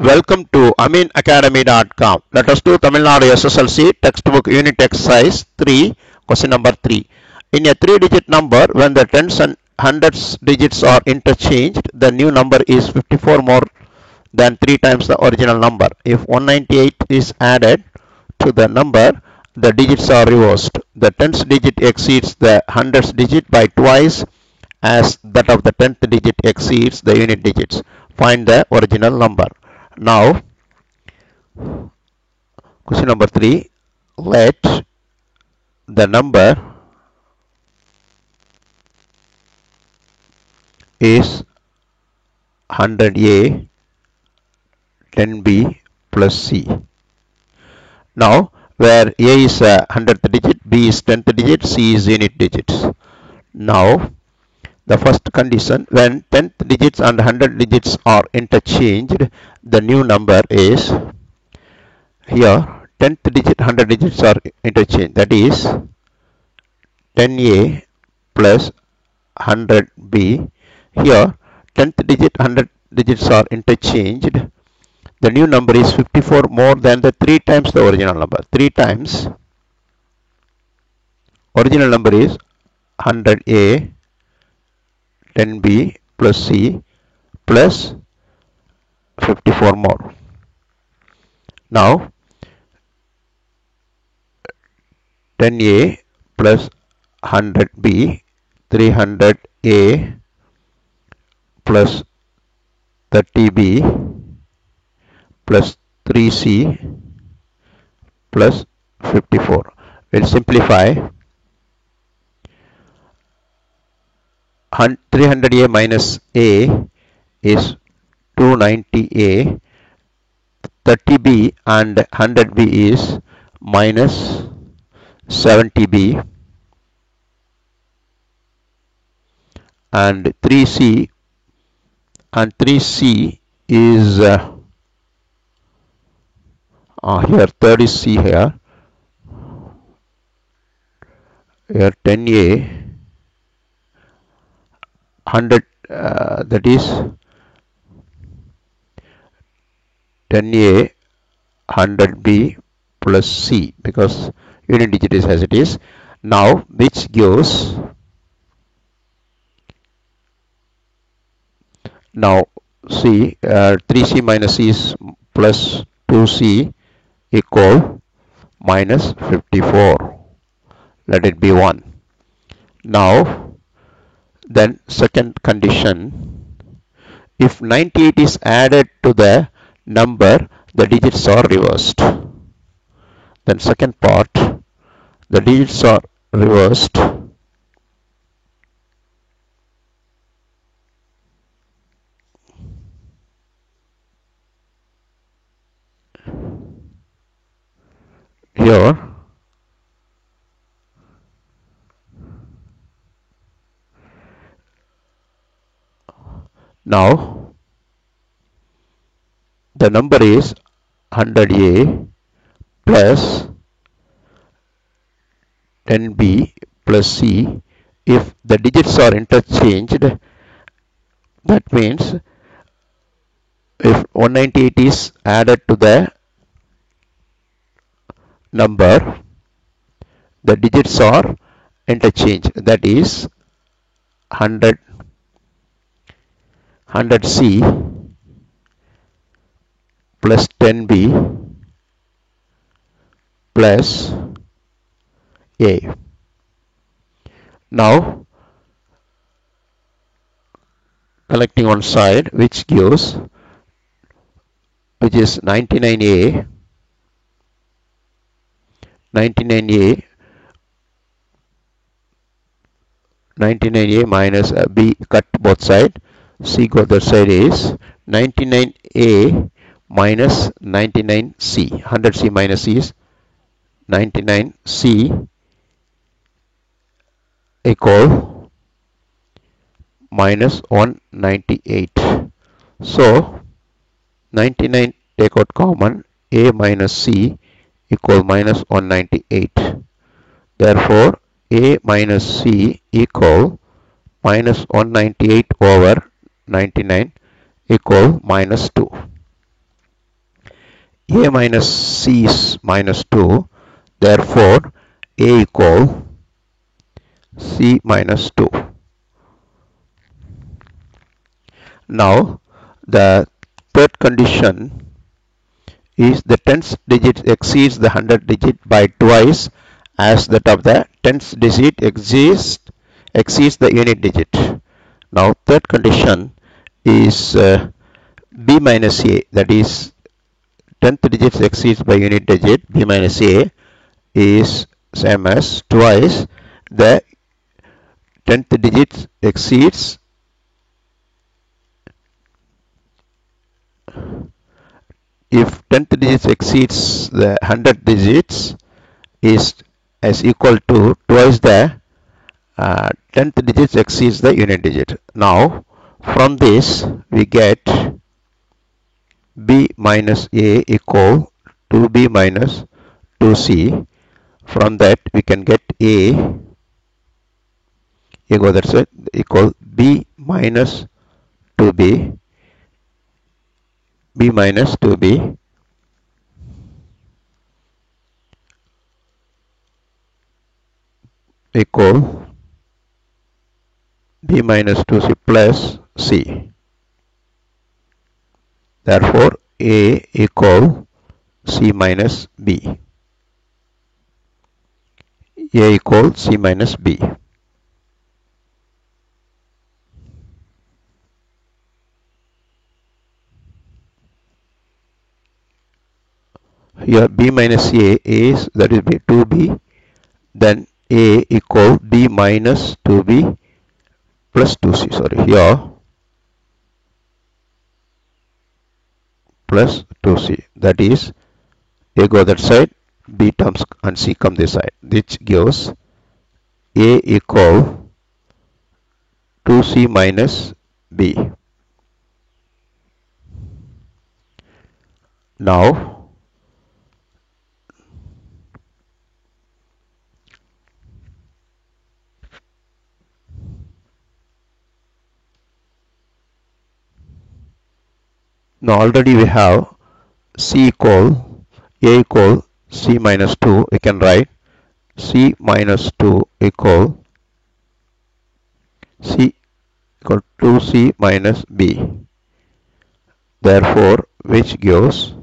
Welcome to AminAcademy.com. Let us do Tamil Nadu SSLC textbook unit exercise 3, question number 3. In a 3-digit number, when the tens and hundreds digits are interchanged, the new number is 54 more than 3 times the original number. If 198 is added to the number, the digits are reversed. The tens digit exceeds the hundreds digit by twice as that of the 10th digit exceeds the unit digits. Find the original number. Now, question number 3. Let the number is 100A, 10B plus C. Now, where A is 100th digit, B is 10th digit, C is unit digits. Now, the first condition, when 10th digits and 100 digits are interchanged, the new number is, here 10th digit 100 digits are interchanged, that is 10A plus 100B. Here 10th digit 100 digits are interchanged. The new number is 54 more than the 3 times the original number. 3 times original number is 100A, 10B plus C plus 54 more. Now 10A plus 100B, 300A plus 30B plus 3C plus 54. We'll simplify. 300A minus A is 290A, 30B and 100B is minus 70B, and 3C is here, third is C here 10A 100 that is 10A 100B plus C, because unit digit is as it is. Now which gives, now C 3C minus C is plus 2C equal minus 54. Let it be 1. Now then second condition, if 98 is added to the number, the digits are reversed. Then second part, the digits are reversed. Here now the number is 100A plus 10B plus C. If the digits are interchanged, that means if 198 is added to the number, the digits are interchanged, that is 100C plus 10B plus A. Now collecting one side, which gives, which is 99A 99A minus B, cut both sides, C go the side is 99A minus 99C. 100C minus C is 99C equal minus 198. So 99 take out common, A minus C equal minus 198. Therefore A minus C equal minus 198 over 99 equal minus 2. A minus C is minus 2. Therefore, A equal C minus 2. Now, the third condition is the tens digit exceeds the 100 digit by twice as that of the tens digit exceeds the unit digit. Now, third condition is B minus A, that is 10th digit exceeds by unit digit. B minus A is same as twice the 10th digit exceeds if 10th digit exceeds the 100 digits is as equal to twice the 10th digit exceeds the unit digit. Now from this we get B minus A equal to B minus 2C. From that we can get A equal, that's it, equal B minus 2B, B minus 2B equal B minus 2C plus C. Therefore, A equal C minus B. A equal C minus B. Here B minus A is, that is 2B, then A equal B minus 2B plus 2C. Sorry, here plus 2C. That is A go that side, B terms and C come this side, which gives A equal 2C minus B. Now already we have C equal A equal C minus 2. We can write C minus 2 equal C equal 2C minus B. Therefore, which gives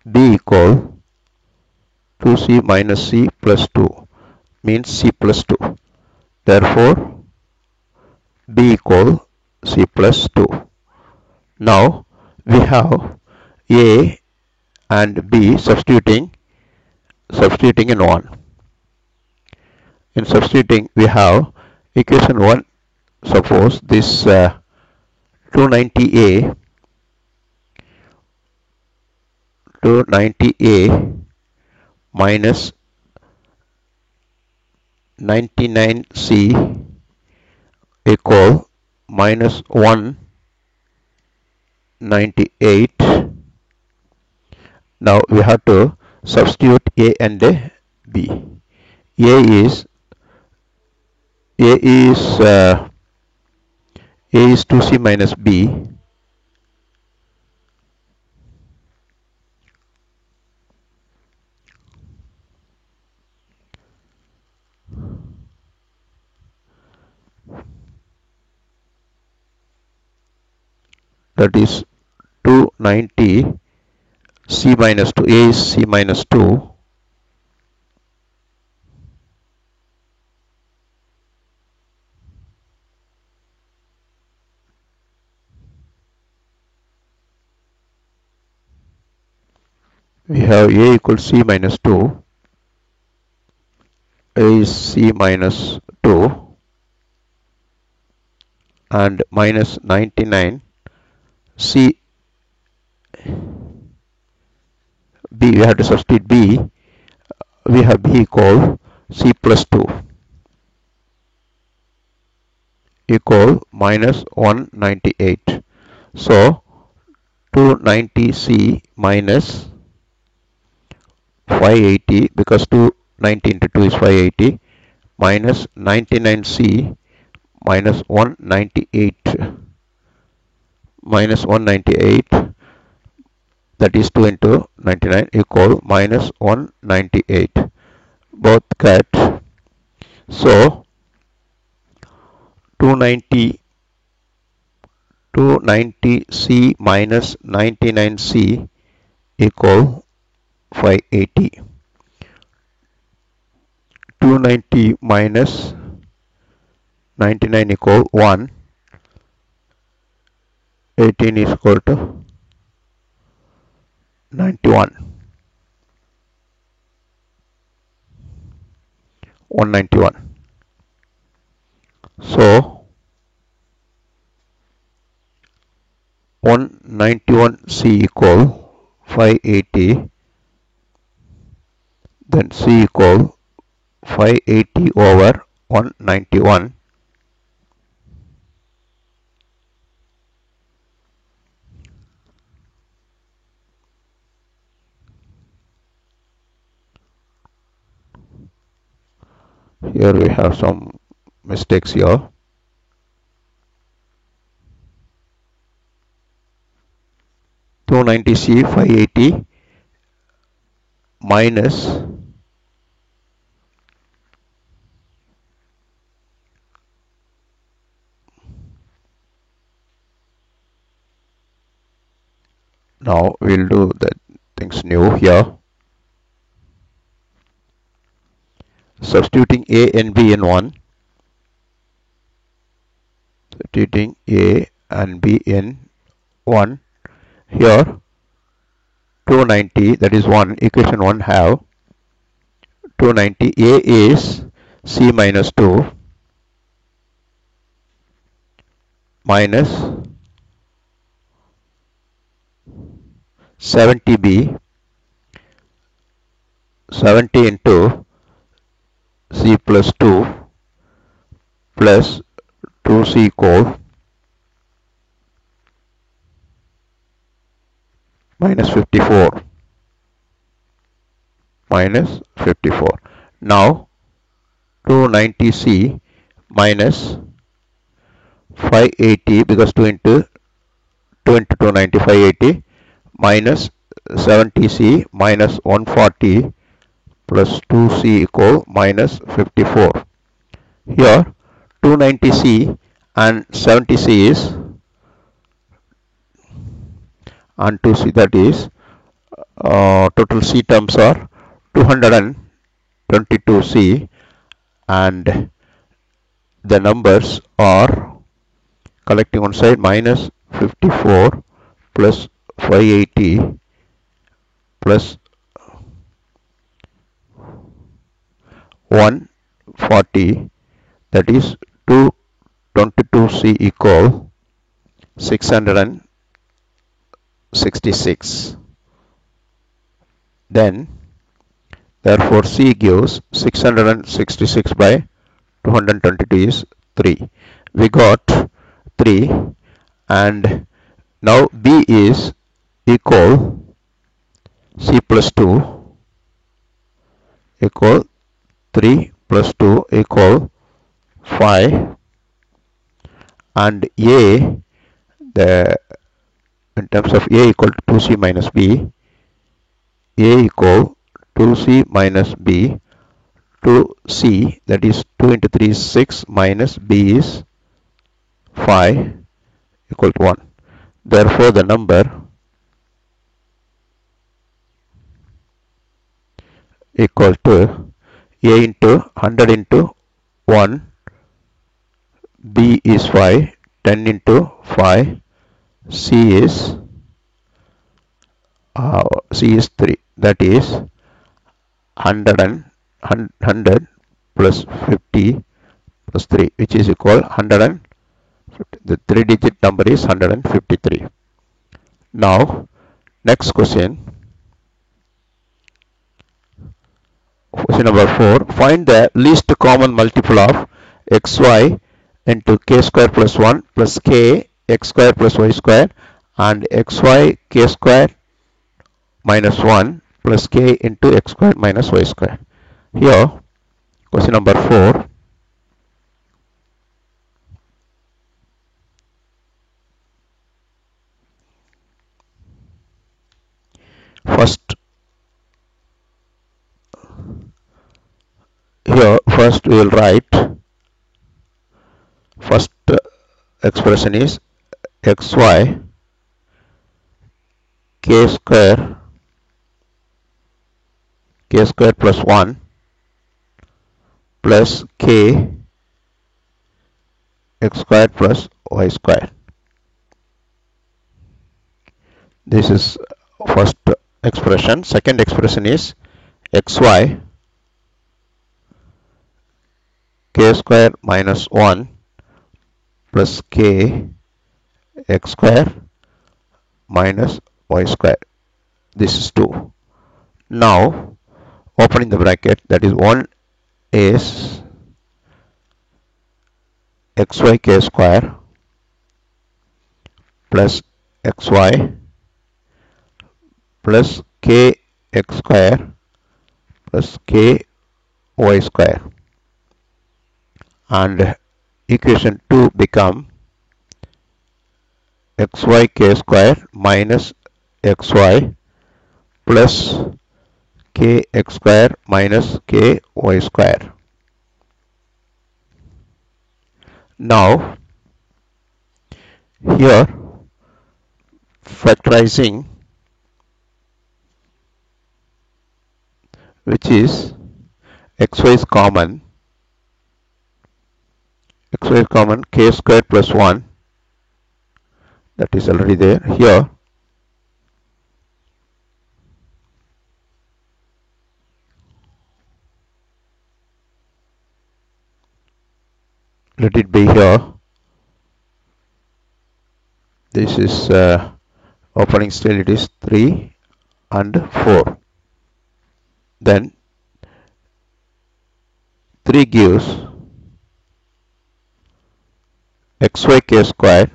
B equal 2C minus C plus 2, means C plus 2. Therefore, B equal C plus 2. Now we have A and B substituting in 1. In substituting, we have equation 1. Suppose this 290A minus 99C equal minus 198. Now we have to substitute A and B. A is 2C minus B. That is 290 C minus 2. A is C minus 2. We have A equals C minus 2. A is C minus 2 and minus 99 C B. We have to substitute B. We have B equal C plus 2 equal minus 198. So 290C minus 580, because 290 into 2 is 580, minus 99C minus 198 that is 2 into 99 equal minus 198. Both cut. So 290 290C minus 99C equal 580. 290 minus 99 equal 1. 18 is equal to 91. 191. So 191C equal 580. Then C equal 580 over 191. Here we have some mistakes here. 290C 580 minus now we'll do the things new here. Substituting A and B in 1. Substituting A and B in 1. Here 290, that is 1, equation 1 have 290. A is C minus 2 minus 70B, 70 into C plus 2 plus 2C equal minus 54. Minus 54. Now 290C minus 580, because 2 into 290 580, minus 70C minus 140 plus 2C equal minus 54. Here 290C and 70C is, and 2C, that is total C terms are 222C, and the numbers are collecting on side minus 54 plus 580 plus 140, that is 222C equal 666. Then therefore C gives 666 by 222 is 3. We got 3, and now B is equal C plus 2 equal 3 plus 2 equal 5, and A, the in terms of A equal to 2C minus B, A equal 2C minus B, 2C, that is 2 into 3 is 6 minus B is 5 equal to 1. Therefore the number equal to A into 100 into 1, B is 5, 10 into 5, C is 3, that is 100 plus 50 plus 3, which is equal 150. The 3-digit number is 153. Now next question. Question number 4. Find the least common multiple of xy into k square plus 1 plus k x square plus y square and xy k square minus 1 plus k into x square minus y square. Here question number 4. First, first we will write first expression is xy k square plus 1 plus k x square plus y square. This is first expression. Second expression is xy k square minus 1 plus k x square minus y square. This is 2. Now opening the bracket, that is 1 is xy k square plus xy plus k x square plus k y square, and equation 2 become xy k square minus xy plus k x square minus k y square. Now here factorizing, which is xy is common, k square plus 1, that is already there. Here let it be here. This is opening still, it is 3 and 4. Then 3 gives xy k square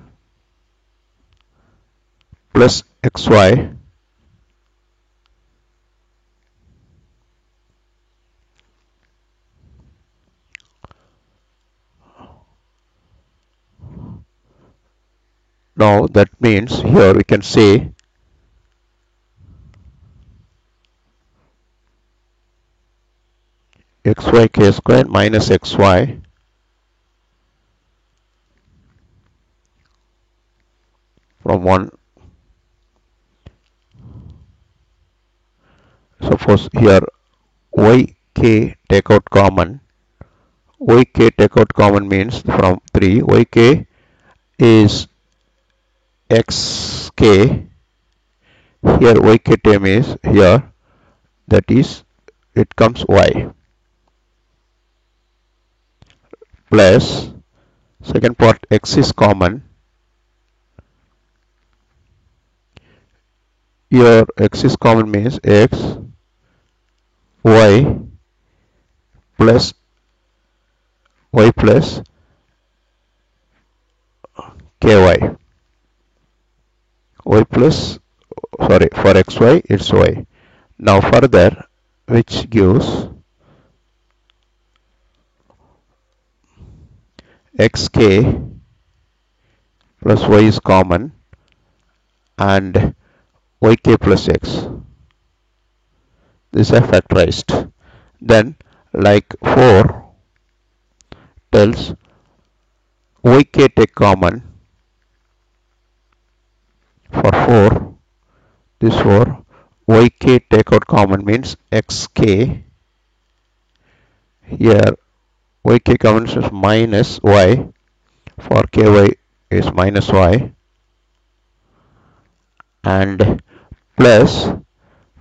plus xy now. That means here we can say xy k square minus xy from 1. Suppose here yk take out common. Yk take out common means from 3. Yk is xk. Here yk term is here, that is it comes y plus second part x is common. Here x is common means x y plus ky. Y plus, sorry, for xy it's y. Now further, which gives xk plus y is common and yk plus x. These are factorized. Then like 4 tells yk take common. For 4, this 4, yk take out common means xk. Here yk common is minus y, for ky is minus y, and plus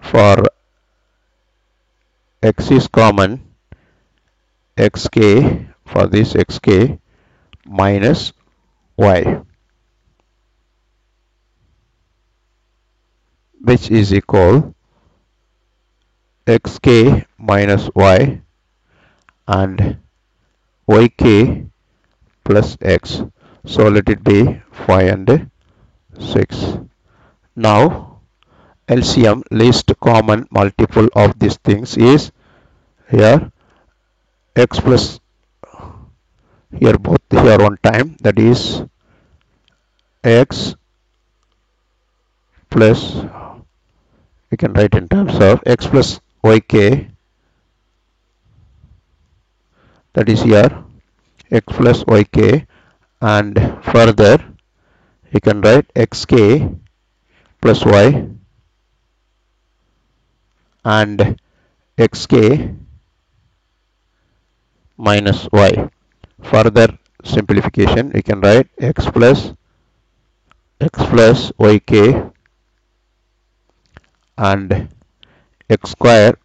for x is common xk, for this xk minus y, which is equal xk minus y and yk plus x. So let it be 5 and 6. Now LCM, least common multiple of these things, is here x plus, here both here one time, that is x plus we can write in terms of x plus yk, that is here x plus yk, and further you can write xk plus y and xk minus y. Further simplification, we can write x plus yk and x square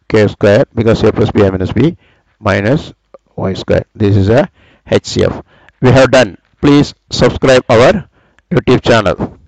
k square, because a plus b I minus b, minus y square. This is a HCF. We have done. Please subscribe our YouTube channel.